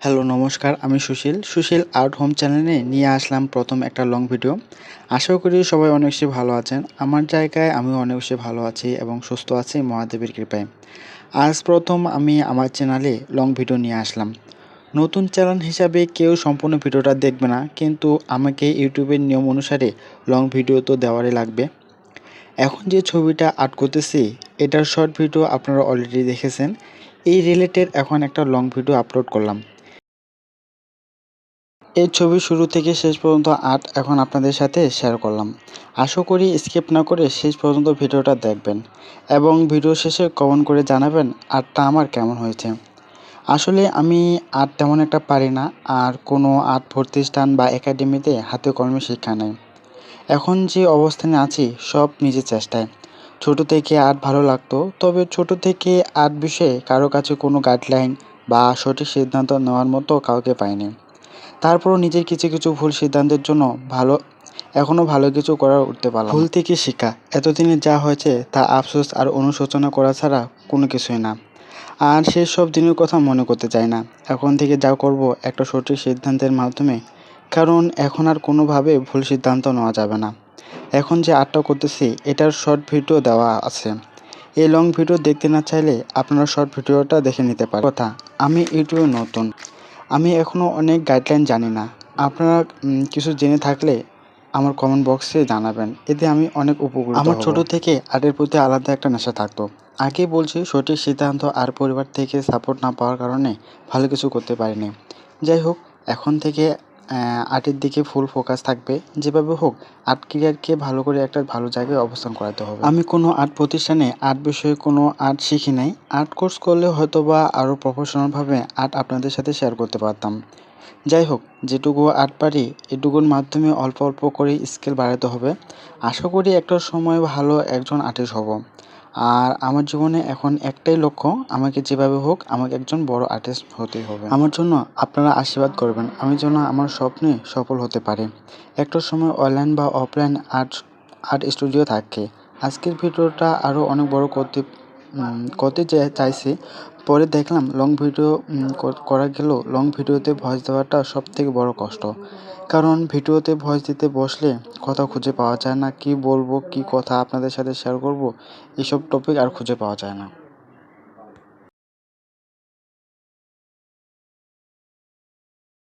Hello নমস্কার, আমি সুশীল art home চ্যানেলে নিয়ে আসলাম প্রথম একটা লং ভিডিও। আশা করি সবাই অনেক বেশি ভালো আছেন। আমার জায়গায় আমিও অনেক বেশি ভালো আছি এবং সুস্থ আছি মহাদেবের কৃপায়। আজ প্রথম আমি আমার চ্যানেলে লং ভিডিও নিয়ে আসলাম। নতুন চ্যানেল হিসাবে কেউ সম্পূর্ণ ভিডিওটা দেখবে না, কিন্তু আমাকে ইউটিউবের নিয়ম অনুসারে লং ভিডিও তো দেওয়ারই লাগবে। এখন যে ছবিটা আর্ট করতেছি এটার শর্ট ভিডিও আপনারা অলরেডি দেখেছেন। এই রিলেটেড এখন একটা লং ভিডিও আপলোড করলাম। এই ছবির শুরু থেকে শেষ পর্যন্ত আর্ট এখন আপনাদের সাথে শেয়ার করলাম। আশা করি স্কিপ না করে শেষ পর্যন্ত ভিডিওটা দেখবেন এবং ভিডিও শেষে কমেন্ট করে জানাবেন আর্টটা আমার কেমন হয়েছে। আসলে আমি আর্ট তেমন একটা পারি না, আর কোনো আর্ট প্রতিষ্ঠান বা একাডেমিতে হাতে কলমে শিক্ষা নেই। এখন যে অবস্থানে আছি সব নিজের চেষ্টায়। ছোট থেকে আর্ট ভালো লাগতো, তবে ছোট থেকে আর্ট বিষয়ে কারো কাছে কোনো গাইডলাইন বা সঠিক সিদ্ধান্ত নেওয়ার মতো কাউকে পাইনি। তারপরও নিজের কিছু ভুল সিদ্ধান্তের জন্য এখনও ভালো কিছু করার উঠতে পারলাম। ভুল থেকে শিক্ষা, এতদিনে যা হয়েছে তা আফসোস আর অনুশোচনা করা ছাড়া কোনো কিছুই না। আর সেসব দিনের কথা মনে করতে চাই না। এখন থেকে যা করব একটা সঠিক সিদ্ধান্তের মাধ্যমে, কারণ এখন আর কোনোভাবে ভুল সিদ্ধান্ত নেওয়া যাবে না। এখন যে আর্টটা করতেছি এটার শর্ট ভিডিও দেওয়া আছে। এই লং ভিডিও দেখতে না চাইলে আপনারা শর্ট ভিডিওটা দেখে নিতে পারেন। কথা, আমি ইউটিউবে নতুন, আমি এখনও অনেক গাইডলাইন জানি না। আপনারা কিছু জেনে থাকলে আমার কমেন্ট বক্সে জানাবেন, এতে আমি অনেক উপকৃত হব। আমার ছোটো থেকে আর্টের প্রতি আলাদা একটা নেশা থাকতো। আগেই বলছি, সঠিক সিদ্ধান্ত আর পরিবার থেকে সাপোর্ট না পাওয়ার কারণে ভালো কিছু করতে পারিনি। যাই হোক, এখন থেকে আর্টের দিকে ফুল ফোকাস থাকবে। যেভাবে হোক আর্ট ক্যারিয়ারকে ভালো করে একটা ভালো জায়গায় অবস্থান করাতে হবে। আমি কোনো আর্ট প্রতিষ্ঠানে আর্ট বিষয়ে কোনো আর্ট শিখি নাই। আর্ট কোর্স করলে হয়তোবা আরও প্রফেশনালভাবে আর্ট আপনাদের সাথে শেয়ার করতে পারতাম। যাই হোক, যেটুকু আর্ট পারি এটুকুর মাধ্যমে অল্প অল্প করে স্কিল বাড়াতে হবে। আশা করি একটা সময় ভালো একজন আর্টিস্ট হব। আর আমার জীবনে এখন একটাই লক্ষ্য, আমাকে যেভাবে হোক আমাকে একজন বড় আর্টিস্ট হতেই হবে। আমার জন্য আপনারা আশীর্বাদ করবেন, আমি যেন আমার স্বপ্নে সফল হতে পারি। একটা সময় অনলাইন বা অফলাইন আর্ট স্টুডিও থাকে। আজকের ভিডিওটা আরও অনেক বড় করতে চাইছি। পরে দেখলাম লং ভিডিও করা গেলেও লং ভিডিওতে ভয়েস দেওয়াটা সবথেকে বড় কষ্ট। কারণ ভিডিওতে ভয়েস দিতে বসলে কথা খুঁজে পাওয়া যায় না, কি বলবো, কি কথা আপনাদের সাথে শেয়ার করব, এসব টপিক আর খুঁজে পাওয়া যায় না।